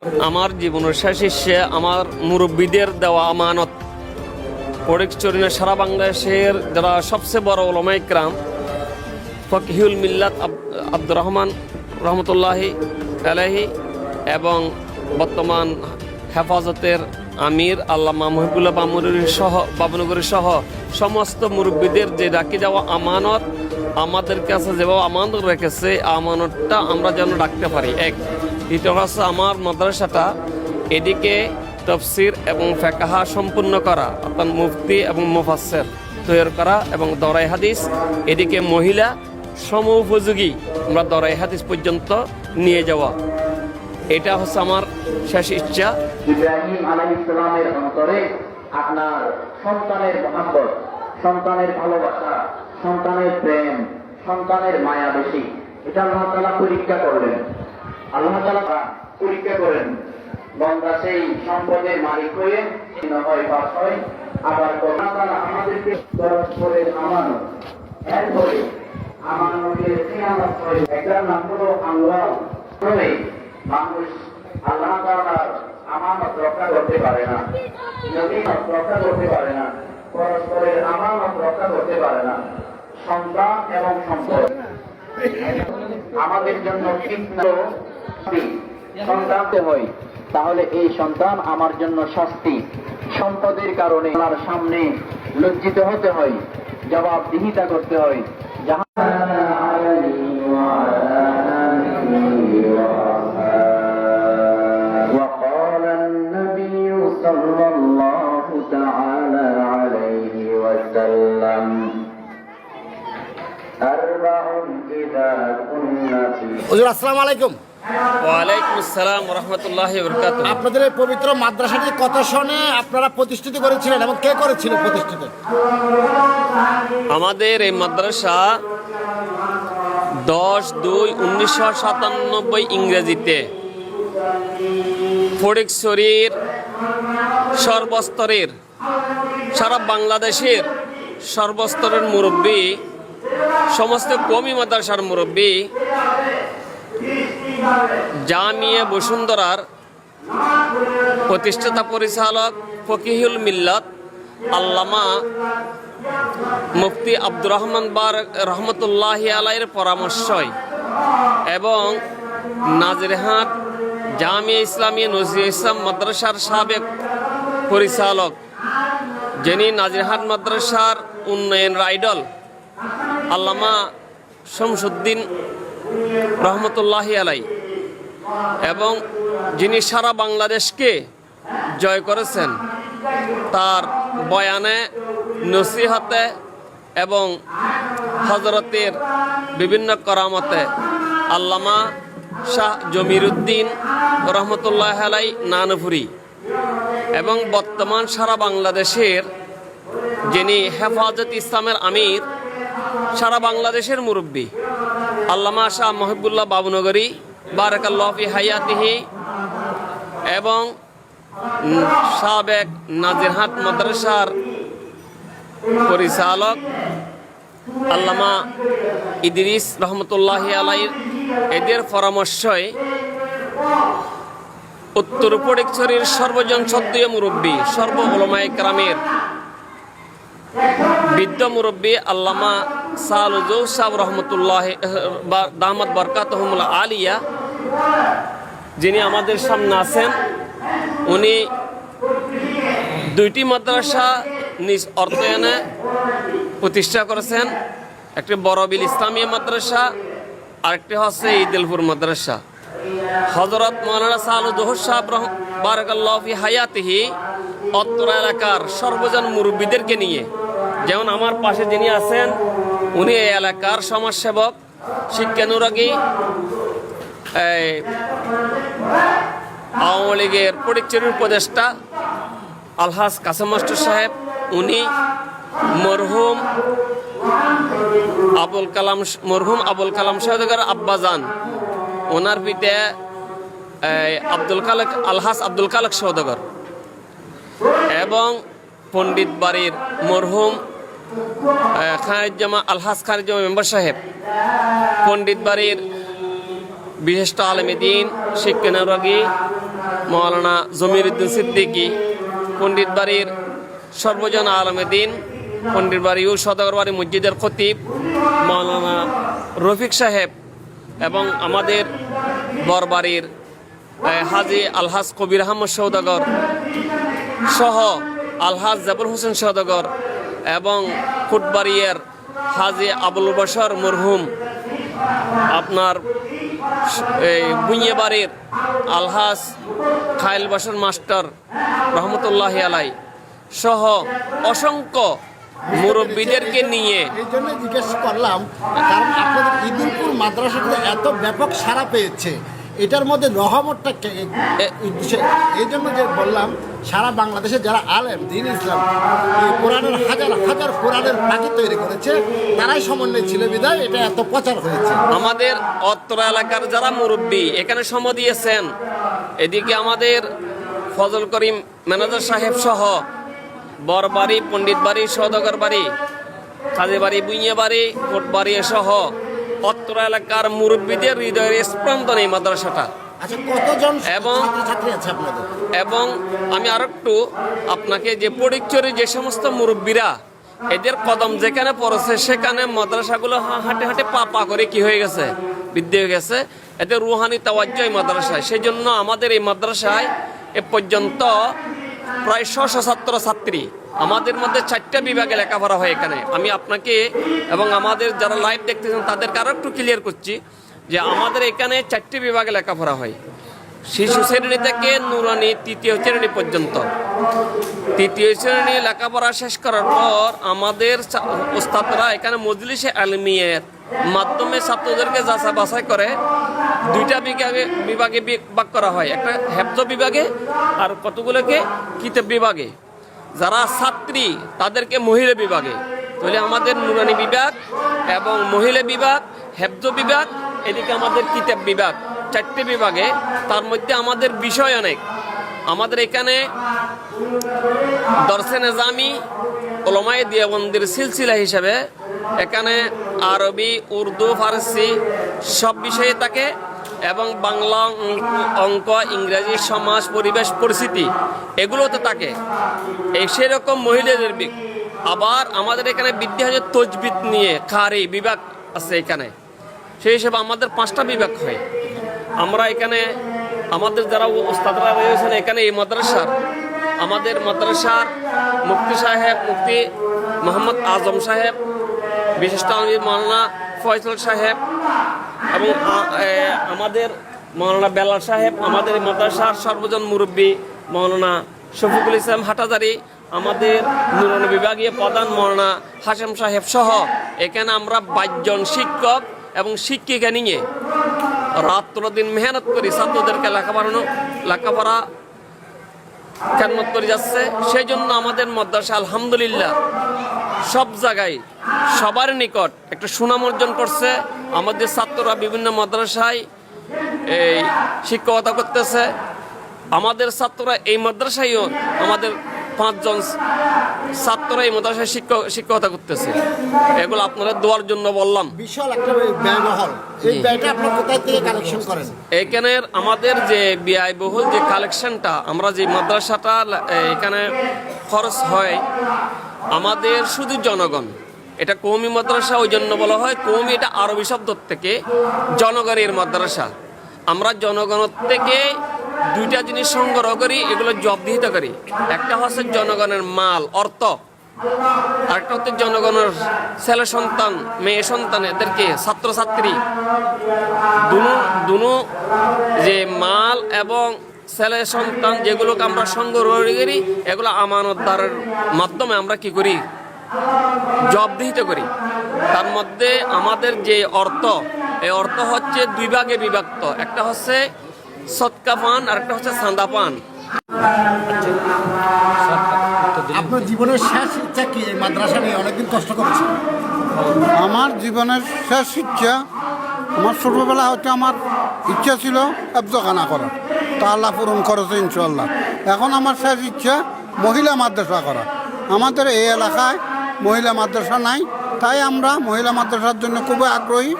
আমার জীবনের শেষ ইচ্ছে আমার মুরব্বীদের দেওয়া আমানত ফটিকছড়ির সারা বাংলাদেশের যারা সবচেয়ে বড় উলামা ইকরাম ফকিহুল মিল্লাত আব্দুর রহমান রহমতুল্লাহি আলাইহি এবং বর্তমান হেফাজতের আমির আল্লামা মহিবুল্লাহ বাবনগরী সহ সমস্ত মুরব্বীদের যে রাখি যাওয়া আমানত আমাদের কাছে যেভাবে আমানত রেখেছে আমানতটা আমরা যেন রাখতে পারি। এক দ্বিতীয় হচ্ছে আমার মাদ্রাসাটা এদিকে তফসির এবং ফেকাহা সম্পূর্ণ করা অর্থাৎ মুফতি এবং মুফাসসির তৈরি করা এবং দরাই হাদিস এদিকে মহিলা সম উপযোগী আমরা দরাই হাদিস পর্যন্ত নিয়ে যাওয়া, এটা হচ্ছে আমার শেষ ইচ্ছা। ইব্রাহিম আলাইহিস সালামের অন্তরে আপনার সন্তানের মহব্বত, সন্তানের ভালোবাসা, সন্তানের প্রেম, সন্তানের মায়া বেশি, এটা আল্লাহ তাআলা পরীক্ষা করলেন। আল্লাহ তাআলা পরীক্ষা করেন বান্দা সেই সম্পদের মালিক হয়ে হয় পাস হয়। আবার আল্লাহ তাআলা আমাদেরকে পরস্পরের আমানত, এরপরে আমানতের খিয়ানত করে একটার নাম হলো আল্লাহ। মানুষ আল্লাহ তাআলার আমানত রক্ষা করতে পারে না, নবীনত রক্ষা করতে পারে না, পরস্পরের আমানত রক্ষা করতে পারে না। সন্তান এবং সম্পদ আমাদের জন্য সন্তান হয়, তাহলে এই সন্তান আমার জন্য শাস্তি। সম্পদের কারণে তার সামনে লজ্জিত হতে হয়, জবাবদিহিতা করতে হয়। وقال النبي صلى الله تعالى عليه وسلم أربع إذا كنا فيه। হুজুর আসসালামু আলাইকুম। ওয়ালাইকুম আসসালাম ওয়া রাহমাতুল্লাহি ওয়া বারাকাতুহু। আপনাদের এই পবিত্র মাদ্রাসাটি কত সনে আপনারা প্রতিষ্ঠিত করেছিলেন এবং কে করেছিল প্রতিষ্ঠিত? আমাদের এই মাদ্রাসা 10/2/1997 ইংরেজিতে ফটিকছড়ির সর্বস্তরের সারা বাংলাদেশের সর্বস্তরের মুরব্বী, সমস্ত কওমি মাদ্রাসার মুরব্বী, জামিয়া বসুন্ধরার প্রতিষ্ঠাতা পরিচালক ফকিহুল মিল্লাত আল্লামা মুফতি আব্দুর রহমান রহমতুল্লাহি আলাইহির পরামর্শয় এবং নাজিরহাট জামিয়া ইসলামিয়া নজরুল ইসলাম মাদ্রাসার সাবেক পরিচালক, যিনি নাজিরহাট মাদ্রাসার উন্নয়নের আইডল আল্লামা শামসুদ্দিন রহমতুল্লাহি আলাই, এবং যিনি সারা বাংলাদেশকে জয় করেছেন, তার বয়ানে, নসিহতে এবং হযরতের বিভিন্ন করামতে আল্লামা শাহ জমিরুদ্দিন রহমতুল্লাহি আলাই নানুপুরি এবং বর্তমান সারা বাংলাদেশের যিনি হেফাজত ইসলামের আমির, সারা বাংলাদেশের মুরব্বী আল্লামা শাহ মহিবুল্লাহ বাবনগরী বারাকাল্লাহু ফি হায়াতিহি এবং সাবেক নাজিরহাট মাদ্রাসার পরিচালক আল্লামা ইদ্রিস রহমতুল্লাহি আলাইহির এদের পরামর্শে উত্তর ফটিকছড়ির সর্বজন শ্রদ্ধেয় মুরব্বী, সর্ব উলামায়ে কেরামের বৃদ্ধ মুরব্বী আল্লামা সালুজু সাহেব রহমতুল্লাহি দামাত বরকাতুহুমুল আলিয়া, যিনি আমাদের সামনে আছেন, উনি দুইটি মাদ্রাসা নিজ অর্থায়নে প্রতিষ্ঠা করেছেন। একটি বড়বিল ইসলামিয়া মাদ্রাসা, আরেকটি হচ্ছে ঈদুলপুর মাদ্রাসা। হযরত মাওলানা সালুজু সাহেব বারাকাল্লাহু ফি হায়াতিহি অত্র এলাকার সর্বজন মুরব্বীদেরকে নিয়ে, যেমন আমার পাশে যিনি আছেন উনি এই এলাকার সমাজসেবক, শিক্ষানুরাগী, আওয়ামী লীগের ফটিকছড়ির উপদেষ্টা আলহাজ কাসেম মাস্টার সাহেব, উনি মরহুম আবুল কালাম সওদাগর আব্বাজান, ওনার পিতা আলহাজ আব্দুল খালেক সওদাগর, এবং পণ্ডিত বাড়ির মরহুম আলহাজ খারিজ্জামা মেম্বার সাহেব, পণ্ডিত বাড়ির বিশিষ্ট আলেমে দ্বীন, শিক্ষানুরাগী মৌলানা জমিরুদ্দিন সিদ্দিকী, পণ্ডিত বাড়ির সর্বজন আলমেদিন, পণ্ডিত বাড়ি ও সদর বাড়ি মসজিদের খতিব মৌলানা রফিক সাহেব এবং আমাদের বরবাড়ির হাজি আলহাজ কবির আহমদ সৌদাগর সহ আলহাজ জাবুল হোসেন সৌদাগর এবং ফুটবাড়িয়ার হাজি আবুল বশর মরহুম, আপনার এই বুইয়াবাড়ির আলহাজ খাইল বশর মাস্টার রহমতুল্লাহ আলাই সহ অসংখ্য মুরব্বীদেরকে নিয়ে। এই জন্য জিজ্ঞেস করলাম, কারণ আপনাদের ইদুলপুর মাদ্রাসাটা এত ব্যাপক সাড়া পেয়েছে, এটার মধ্যে রহমতটা এই জন্য যে বললাম, সারা বাংলাদেশে যারা আলেম দ্বীন ইসলাম এই কোরআনের হাজার হাজার কোরআনের পাখি তৈরি করেছে, তারাই সমন্বয় ছিল বিধায় এটা এত প্রচার হয়েছে। আমাদের অত্র এলাকার যারা মুরব্বী এখানে সম দিয়েছেন, এদিকে আমাদের ফজল করিম ম্যানেজার সাহেব সহ বরবাড়ি, পণ্ডিত বাড়ি, সৌদাগর বাড়ি, কাজী বাড়ি, বুইয়া বাড়ি, কোটবাড়ি সহ অত্র এলাকার মুরব্বীদের হৃদয়ের স্পন্দন এই মাদ্রাসাটা। আচ্ছা, কতজন এবং ছাত্রী আছে আপনাদের? এবং আমি আর একটু আপনাকে যে পরিচয়ের যে সমস্ত মুরব্বীরা এদের কদম যেখানে পড়েছে সেখানে মাদ্রাসাগুলো হাঁটে হাঁটে পা পা করে কি হয়ে গেছে, বৃদ্ধি হয়ে গেছে। এতে রুহানি তাওয়াজ্জুহ এই মাদ্রাসায়। সেই জন্য আমাদের এই মাদ্রাসায় এ পর্যন্ত প্রায় 600 ছাত্র ছাত্রী, আমাদের মধ্যে 4টা বিভাগে লেখাপড়া হয় এখানে। আমি আপনাকে এবং আমাদের যারা লাইভ দেখতেছেন তাদেরকে আরও একটু ক্লিয়ার করছি যে আমাদের এখানে 4টি বিভাগে লেখাপড়া হয়। শিশু শ্রেণী থেকে নুরানি 3য় শ্রেণী পর্যন্ত। 3য় শ্রেণী লেখাপড়া শেষ করার পর আমাদের ওস্তাদরা এখানে মজলিসে আলমিয়ার মাধ্যমে ছাত্রদেরকে যাচাই বাছাই করে 2টা বিভাগে ভাগ করা হয়, একটা হেফজ বিভাগে আর কতগুলোকে কিতাব বিভাগে। যারা ছাত্রী তাদেরকে মহিলা বিভাগে। তাহলে আমাদের নুরানি বিভাগ এবং মহিলা বিভাগ, হেফজ বিভাগ, এদিকে আমাদের কিতাব বিভাগ, 4টে বিভাগে। তার মধ্যে আমাদের বিষয় অনেক। আমাদের এখানে দরসে নিজামি উলামায়ে দেওবন্দির সিলসিলা হিসেবে এখানে আরবি, উর্দু, ফারসি সব বিষয়ে থাকে এবং বাংলা, অঙ্ক, ইংরেজি, সমাজ, পরিবেশ, পরিস্থিতি এগুলোতে থাকে। এই সেরকম মহিলাদের দিক। আবার আমাদের এখানে বিদ্যা হাজার তজবিদ নিয়ে কারি বিভাগ আছে এখানে। সেই হিসেবে আমাদের 5টা বিভাগ হয়। আমরা এখানে আমাদের যারা ওস্তাদরা রয়েছেন এখানে এই মাদ্রাসার, আমাদের মাদ্রাসার মুফতি সাহেব, মুফতি মোহাম্মদ আজম সাহেব, বিশিষ্ট আমির মৌলানা ফয়সল সাহেব এবং আমাদের মৌলানা বেলাল সাহেব, আমাদের মাদ্রাসার সর্বজন মুরব্বী মৌলানা শফিকুল ইসলাম হাটাজারি, আমাদের নুরানি বিভাগীয় প্রধান মৌলানা হাশেম সাহেব সহ এখানে আমরা 22 জন শিক্ষক এবং শিক্ষিকা নিয়ে রাত্র দিন মেহনত করি ছাত্রদেরকে লেখাপড়া খেদমত করে যাচ্ছে। সেই জন্য আমাদের মাদ্রাসা আলহামদুলিল্লাহ সব জায়গায় সবার নিকট একটা সুনাম অর্জন করছে। আমাদের ছাত্ররা বিভিন্ন মাদ্রাসায় এই শিক্ষকতা করতেছে। আমাদের ছাত্ররা এই মাদ্রাসায়ও আমাদের 5 জন ছাত্ররা এই মাদ্রাসায় শিক্ষকতা করতেছে। এগুলো আপনারা দোয়ার জন্য বললাম। বিশাল একটা ব্যয়বহুল, এই ব্যয়টা আপনারা কোথায় থেকে কালেকশন করেন? এখানের আমাদের যে ব্যয়বহুল যে কালেকশনটা, আমরা যে মাদ্রাসাটা এখানে খরচ হয় আমাদের শুধু জনগণ, এটা কওমি মাদ্রাসা ওই জন্য বলা হয় কওমি, এটা আরবি শব্দ থেকে জনগণের মাদ্রাসা। আমরা জনগণের থেকে 2টা জিনিস সংগ্রহ করি, এগুলো জবাবদিহিতা করি। একটা হচ্ছে জনগণের মাল, অর্থ, আরেকটা হচ্ছে জনগণের ছেলে সন্তান, মেয়ে সন্তান, এদেরকে ছাত্রছাত্রী দুনো যে মাল এবং ছেলে সন্তান যেগুলোকে আমরা সংগ্রহ করি, এগুলো আমানতদারের মাধ্যমে আমরা কি করি, জবাবদিহিতা করি। তার মধ্যে আমাদের যে অর্থ, এই অর্থ হচ্ছে 2 ভাগে বিভক্ত। একটা হচ্ছে সদকা পান আর একটা হচ্ছে চাঁদা পান। আপনার জীবনের শেষ ইচ্ছা কি? এই মাদ্রাসা নিয়ে অনেকদিন কষ্ট করেছেন। আমার জীবনের শেষ ইচ্ছা, আমার ছোটোবেলা হচ্ছে আমার ইচ্ছা ছিল হেফজখানা করার, তা আল্লাহ পূরণ করেছে ইনশাল্লাহ। এখন আমার শেষ ইচ্ছা মহিলা মাদ্রাসা করা। আমাদের এই এলাকায় মহিলা মাদ্রাসা নাই, তাই আমরা মহিলা মাদ্রাসার জন্য খুবই আগ্রহী।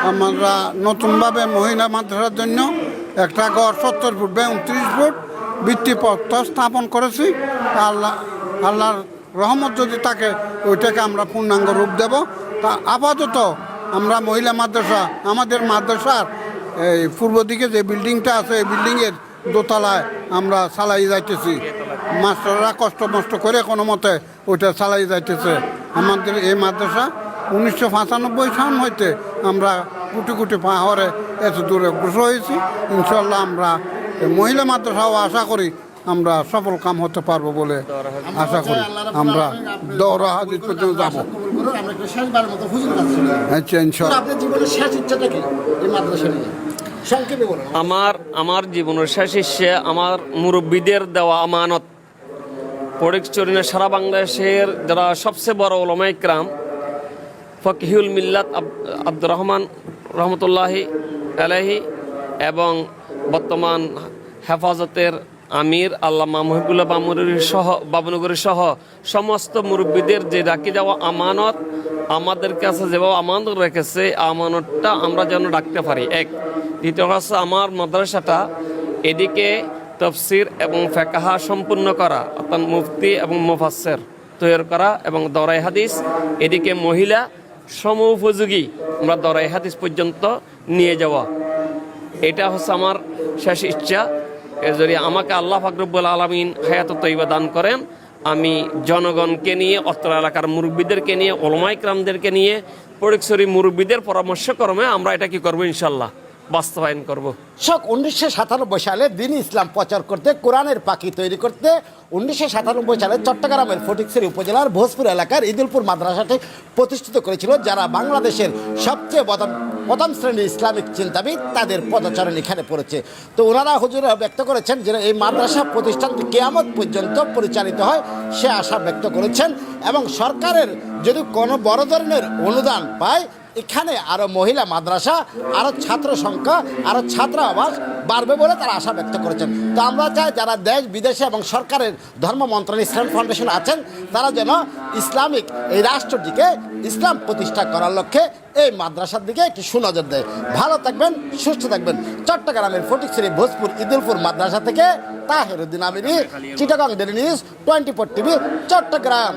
আমরা নতুনভাবে মহিলা মাদ্রাসার জন্য একটা ঘর 70 ফুট বা 29 ফুট ভিত্তিপ্রস্তর স্থাপন করেছি। আল্লাহর রহমত যদি থাকে ওইটাকে আমরা পূর্ণাঙ্গ রূপ দেব। তা আপাতত আমরা মহিলা মাদ্রাসা, আমাদের মাদ্রাসার এই পূর্ব দিকে যে বিল্ডিংটা আছে এই বিল্ডিংয়ের দোতলায় আমরা চালাই যাইতেছি। মাস্টাররা কষ্ট মষ্ট করে কোনো মতে ওইটা চালাই যাইতেছে। আমাদের এই মাদ্রাসা 1995 সাল হইতে আমরা কুটি কুটি পাহাড়ে এত দূরে অগ্রসর হয়েছি। ইনশাল্লাহ আমরা মহিলা মাদ্রাসাও আশা করি আমরা সফল কাম হতে পারবো বলে আশা করি। আমরা দৌড়া হাদিস পর্যন্ত যাবো। আচ্ছা, ইনশাল্লাহ। আপনার জীবনের শেষ ইচ্ছাটা কি এই মাদ্রাসা নিয়ে সংক্ষেপে বলুন। আমার জীবনের শেষ ইচ্ছে আমার মুরব্বীদের দেওয়া আমানত ফটিকছড়ি সারা বাংলাদেশের যারা সবচেয়ে বড় উলামায়ে কেরাম ফকিহুল মিল্লাত আব্দুর রহমান রহমতুল্লাহি আলাইহি এবং বর্তমান হেফাজতের আমির আল্লামা মহিবুল্লাহ বাবনগরী সহ সমস্ত মুরব্বীদের যে রাখি দেওয়া আমানত আমাদের কাছে যেভাবে আমানত রেখেছে আমানতটা আমরা যেন রাখতে পারি। এক, দ্বিতীয় হচ্ছে আমার মাদ্রাসাটা এদিকে তফসির এবং ফেকাহা সম্পূর্ণ করা, অর্থাৎ মুফতি এবং মুফাসসির তৈরি করা এবং দরাই হাদিস, এদিকে মহিলা সম উপযোগী আমরা দরাই হাদিস পর্যন্ত নিয়ে যাওয়া। এটা হচ্ছে আমার শেষ ইচ্ছা। এর জন্য আমাকে আল্লাহ পাক রব্বুল আলামিন হায়াতুত তয়্যিবা দান করেন। আমি জনগণকে নিয়ে, অত্র এলাকার মুরব্বীদেরকে নিয়ে, উলামায়ে কেরামদেরকে নিয়ে, ফটিকছড়ি মুরব্বীদের পরামর্শক্রমে আমরা এটা কি করবো, ইনশাল্লাহ বাস্তবায়ন করব। 1997 সালে দ্বীন ইসলাম প্রচার করতে, কোরআনের পাখি তৈরি করতে 1997 সালে চট্টগ্রামের ফটিকছড়ি উপজেলার ভোজপুর এলাকার ঈদুলপুর মাদ্রাসাটি প্রতিষ্ঠিত করেছিল, যারা বাংলাদেশের সবচেয়ে প্রথম শ্রেণীর ইসলামিক চিন্তাবিদ, তাদের পদচারণ এখানে পড়েছে। তো ওনারা হুজুরা ব্যক্ত করেছেন যে এই মাদ্রাসা প্রতিষ্ঠানটি কিয়ামত পর্যন্ত পরিচালিত হয় সে আশা ব্যক্ত করেছেন, এবং সরকারের যদি কোনো বড় ধরনের অনুদান পায় এখানে আরও মহিলা মাদ্রাসা, আরও ছাত্র সংখ্যা, আরও ছাত্র আবাস বাড়বে বলে তারা আশা ব্যক্ত করেছেন। তো আমরা চাই যারা দেশ বিদেশে এবং সরকারের ধর্ম মন্ত্রণালয় ইসলাম ফাউন্ডেশন আছেন তারা যেন ইসলামিক এই রাষ্ট্রটিকে ইসলাম প্রতিষ্ঠা করার লক্ষ্যে এই মাদ্রাসার দিকে একটি সুনজর দেয়। ভালো থাকবেন, সুস্থ থাকবেন। চট্টগ্রামের ফটিকছড়ি ভোজপুর ঈদুলপুর মাদ্রাসা থেকে Taheruddin Amiri, Chittagong daily news, 24 TV, Chittagong.